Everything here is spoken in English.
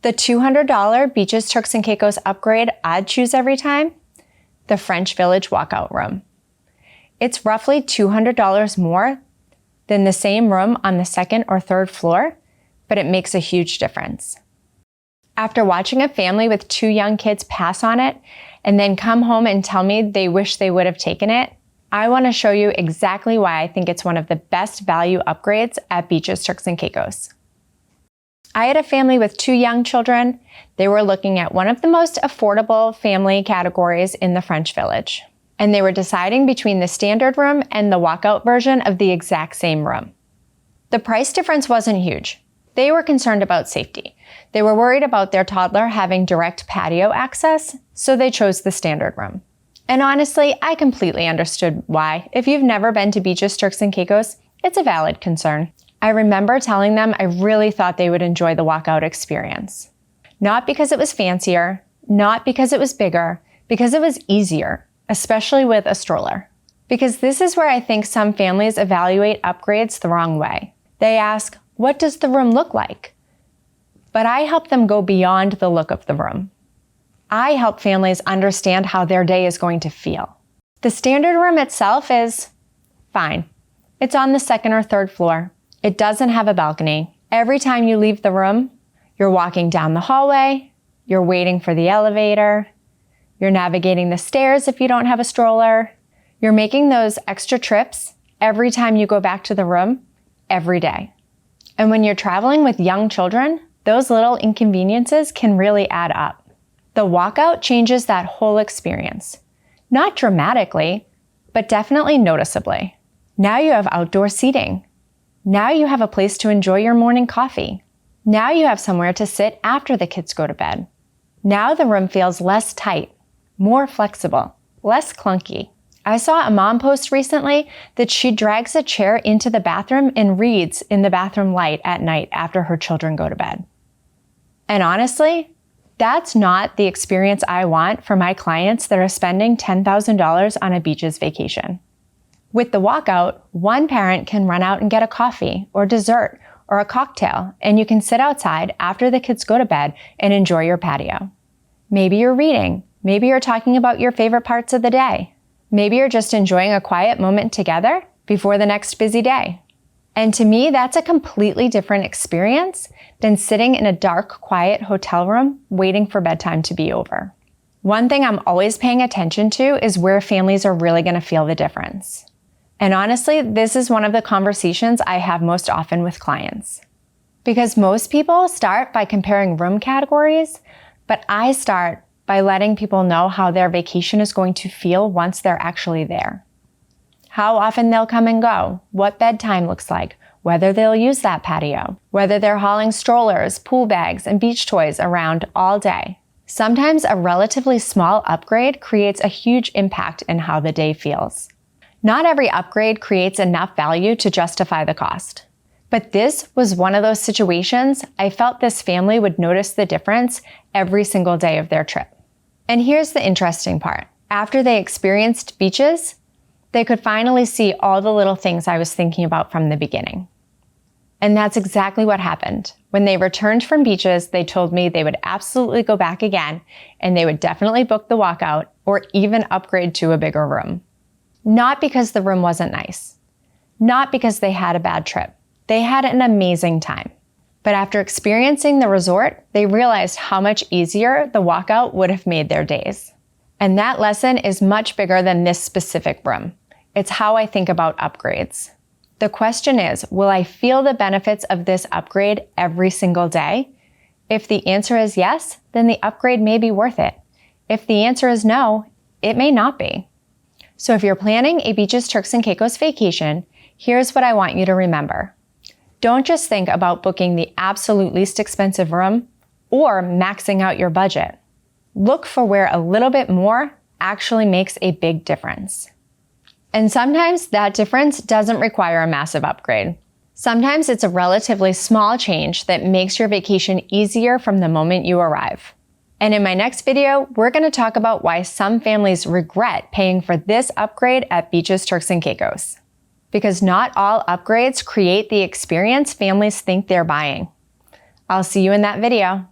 The $200 Beaches Turks Caicos upgrade I'd choose every time? The French Village Walkout Room. It's roughly $200 more than the same room on the second or third floor, but it makes a huge difference. After watching a family with 2 young kids pass on it and then come home and tell me they wish they would have taken it, I want to show you exactly why I think it's one of the best value upgrades at Beaches Turks Caicos. I had a family with 2 young children. They were looking at one of the most affordable family categories in the French Village, and they were deciding between the standard room and the walkout version of the exact same room. The price difference wasn't huge. They were concerned about safety. They were worried about their toddler having direct patio access, so they chose the standard room. And honestly, I completely understood why. If you've never been to Beaches Turks Caicos, it's a valid concern. I remember telling them I really thought they would enjoy the walkout experience. Not because it was fancier, not because it was bigger, because it was easier, especially with a stroller. Because this is where I think some families evaluate upgrades the wrong way. They ask, what does the room look like? But I help them go beyond the look of the room. I help families understand how their day is going to feel. The standard room itself is fine. It's on the second or third floor. It doesn't have a balcony. Every time you leave the room, you're walking down the hallway, you're waiting for the elevator, you're navigating the stairs if you don't have a stroller, you're making those extra trips every time you go back to the room, every day. And when you're traveling with young children, those little inconveniences can really add up. The walkout changes that whole experience. Not dramatically, but definitely noticeably. Now you have outdoor seating. Now you have a place to enjoy your morning coffee. Now you have somewhere to sit after the kids go to bed. Now the room feels less tight, more flexible, less clunky. I saw a mom post recently that she drags a chair into the bathroom and reads in the bathroom light at night after her children go to bed. And honestly, that's not the experience I want for my clients that are spending $10,000 on a beaches vacation. With the walkout, one parent can run out and get a coffee or dessert or a cocktail, and you can sit outside after the kids go to bed and enjoy your patio. Maybe you're reading. Maybe you're talking about your favorite parts of the day. Maybe you're just enjoying a quiet moment together before the next busy day. And to me, that's a completely different experience than sitting in a dark, quiet hotel room waiting for bedtime to be over. One thing I'm always paying attention to is where families are really going to feel the difference. And honestly, this is one of the conversations I have most often with clients. Because most people start by comparing room categories, but I start by letting people know how their vacation is going to feel once they're actually there. How often they'll come and go, what bedtime looks like, whether they'll use that patio, whether they're hauling strollers, pool bags, and beach toys around all day. Sometimes a relatively small upgrade creates a huge impact in how the day feels. Not every upgrade creates enough value to justify the cost. But this was one of those situations I felt this family would notice the difference every single day of their trip. And here's the interesting part. After they experienced beaches, they could finally see all the little things I was thinking about from the beginning. And that's exactly what happened. When they returned from beaches, they told me they would absolutely go back again, and they would definitely book the walkout or even upgrade to a bigger room. Not because the room wasn't nice. Not because they had a bad trip. They had an amazing time. But after experiencing the resort, they realized how much easier the walkout would have made their days. And that lesson is much bigger than this specific room. It's how I think about upgrades. The question is, will I feel the benefits of this upgrade every single day? If the answer is yes, then the upgrade may be worth it. If the answer is no, it may not be. So if you're planning a Beaches Turks Caicos vacation, here's what I want you to remember. Don't just think about booking the absolute least expensive room or maxing out your budget. Look for where a little bit more actually makes a big difference. And sometimes that difference doesn't require a massive upgrade. Sometimes it's a relatively small change that makes your vacation easier from the moment you arrive. And in my next video, we're going to talk about why some families regret paying for this upgrade at Beaches Turks Caicos. Because not all upgrades create the experience families think they're buying. I'll see you in that video.